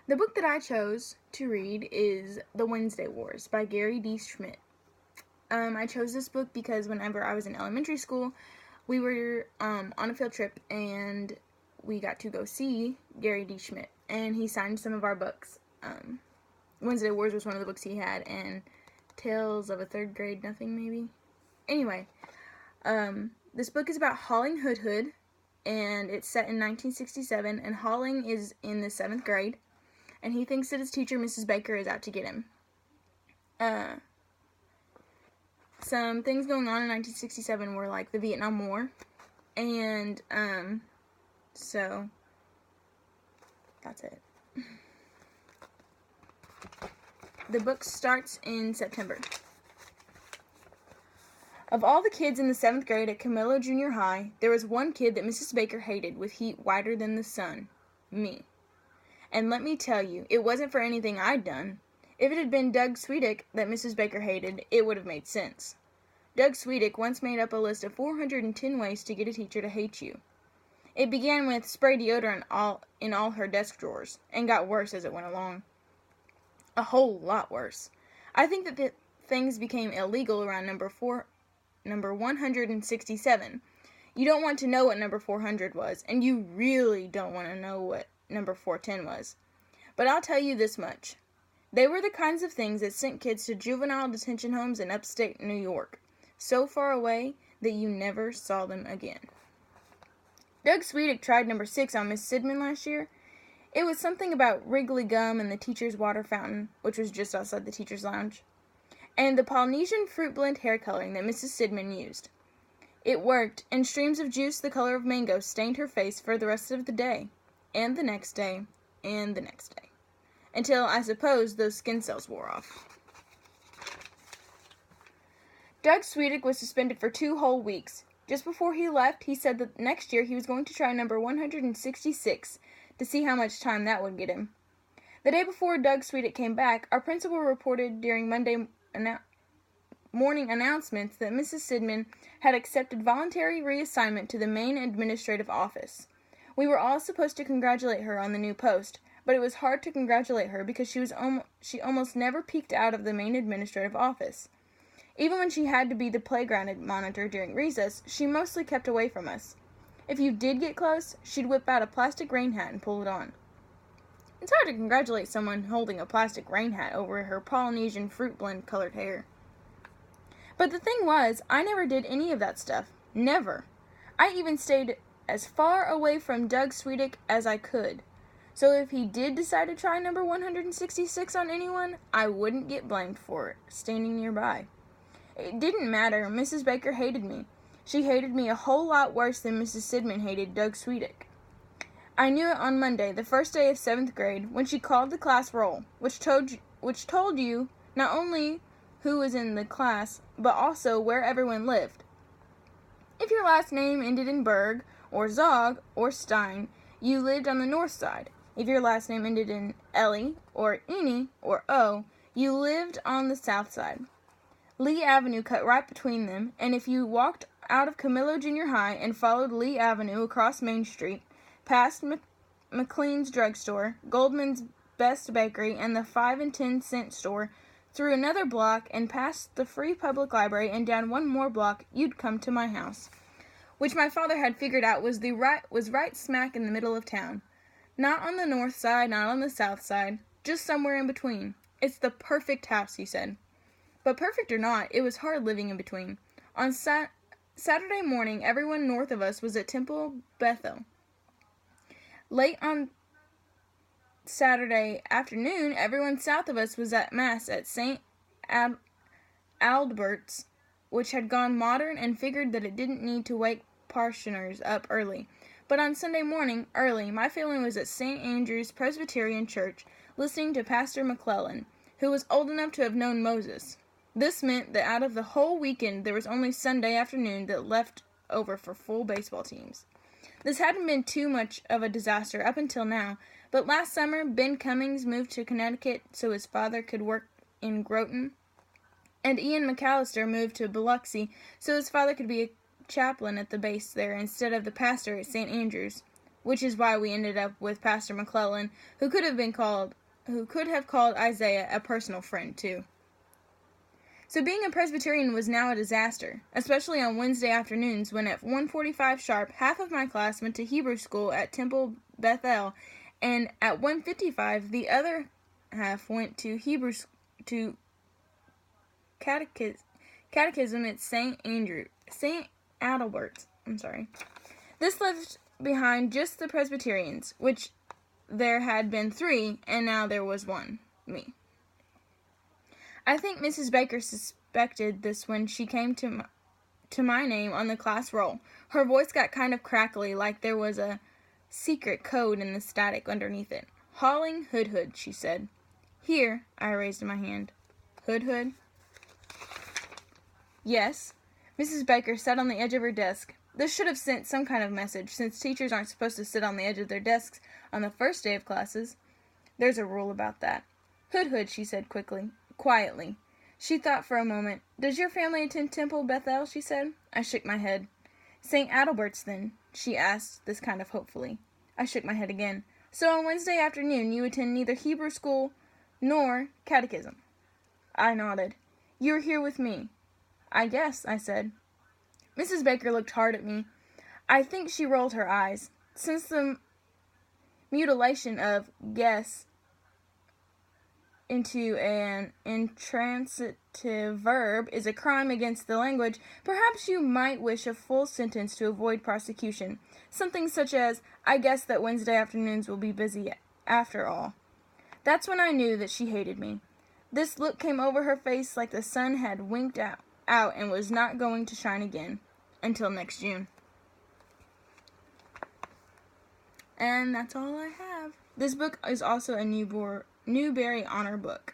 The book that I chose to read is The Wednesday Wars by Gary D. Schmidt. I chose this book because whenever I was in elementary school, we were on a field trip and we got to go see Gary D. Schmidt, and he signed some of our books. Wednesday Wars was one of the books he had, and Tales of a Third Grade Nothing, maybe? Anyway, this book is about Halling Hood, and it's set in 1967, and Halling is in the 7th grade, and he thinks that his teacher, Mrs. Baker, is out to get him. Some things going on in 1967 were like the Vietnam War, and so that's it. The book starts in September. Of all the kids in the 7th grade at Camillo Junior High, there was one kid that Mrs. Baker hated with heat whiter than the sun. Me. And let me tell you, it wasn't for anything I'd done. If it had been Doug Sweetick that Mrs. Baker hated, it would have made sense. Doug Sweetick once made up a list of 410 ways to get a teacher to hate you. It began with spray deodorant in all her desk drawers, and got worse as it went along. A whole lot worse. I think that things became illegal around number 167. You don't want to know what number 400 was, and you really don't want to know what number 410 was. But I'll tell you this much. They were the kinds of things that sent kids to juvenile detention homes in upstate New York, so far away that you never saw them again. Doug Sweetick tried number 6 on Miss Sidman last year. It was something about Wrigley gum and the teacher's water fountain, which was just outside the teacher's lounge, and the Polynesian fruit blend hair coloring that Mrs. Sidman used. It worked, and streams of juice the color of mango stained her face for the rest of the day, and the next day, and the next day, until, I suppose, those skin cells wore off. Doug Sweetick was suspended for 2 whole weeks. Just before he left, he said that next year he was going to try number 166 to see how much time that would get him. The day before Doug Sweetick came back, our principal reported during Monday morning announcements that Mrs. Sidman had accepted voluntary reassignment to the main administrative office. We were all supposed to congratulate her on the new post, but it was hard to congratulate her because she almost never peeked out of the main administrative office. Even when she had to be the playground monitor during recess, she mostly kept away from us. If you did get close, she'd whip out a plastic rain hat and pull it on. It's hard to congratulate someone holding a plastic rain hat over her Polynesian fruit blend colored hair. But the thing was, I never did any of that stuff. Never. I even stayed as far away from Doug Sweetick as I could. So if he did decide to try number 166 on anyone, I wouldn't get blamed for it, standing nearby. It didn't matter. Mrs. Baker hated me. She hated me a whole lot worse than Mrs. Sidman hated Doug Sweetick. I knew it on Monday, the first day of 7th grade, when she called the class roll, which told you not only who was in the class, but also where everyone lived. If your last name ended in Berg, or Zog, or Stein, you lived on the north side. If your last name ended in Ellie, or Eni, or O, you lived on the south side. Lee Avenue cut right between them, and if you walked out of Camillo Junior High and followed Lee Avenue across Main Street, past McLean's drugstore, Goldman's Best Bakery, and the 5 and 10 cent store, through another block and past the Free Public Library and down one more block, you'd come to my house, which my father had figured out was right smack in the middle of town. Not on the north side, not on the south side, just somewhere in between. It's the perfect house, he said. But perfect or not, it was hard living in between. On Saturday morning, everyone north of us was at Temple Bethel. Late on Saturday afternoon, everyone south of us was at Mass at St. Albert's, which had gone modern and figured that it didn't need to wake parishioners up early. But on Sunday morning, early, my family was at St. Andrew's Presbyterian Church, listening to Pastor McClellan, who was old enough to have known Moses. This meant that out of the whole weekend, there was only Sunday afternoon that left over for full baseball teams. This hadn't been too much of a disaster up until now, but last summer, Ben Cummings moved to Connecticut so his father could work in Groton, and Ian McAllister moved to Biloxi so his father could be a chaplain at the base there instead of the pastor at St. Andrews. which is why we ended up with Pastor McClellan, who could have called Isaiah a personal friend too. So being a Presbyterian was now a disaster, especially on Wednesday afternoons when at 1:45 sharp, half of my class went to Hebrew school at Temple Bethel, and at 1:55 the other half went to catechism at St. Adalbert's. This left behind just the Presbyterians, which there had been 3, and now there was 1, me. I think Mrs. Baker suspected this when she came to my name on the class roll. Her voice got kind of crackly, like there was a secret code in the static underneath it. "Halling Hood," she said. "Here," I raised my hand. Hood? "Yes." Mrs. Baker sat on the edge of her desk. This should have sent some kind of message, since teachers aren't supposed to sit on the edge of their desks on the first day of classes. There's a rule about that. Hood, she said quietly. She thought for a moment. "Does your family attend Temple Bethel?" she said. I shook my head. "St. Adalbert's, then?" she asked, this kind of hopefully. I shook my head again. "So on Wednesday afternoon you attend neither Hebrew school nor catechism?" I nodded. "You were here with me?" "I guess," I said. Mrs. Baker looked hard at me. I think she rolled her eyes. Since the mutilation of guess into an intransitive verb is a crime against the language, perhaps you might wish a full sentence to avoid prosecution. Something such as, "I guess that Wednesday afternoons will be busy after all." That's when I knew that she hated me. This look came over her face like the sun had winked out and was not going to shine again until next June. And that's all I have. This book is also a Newbery Honor book.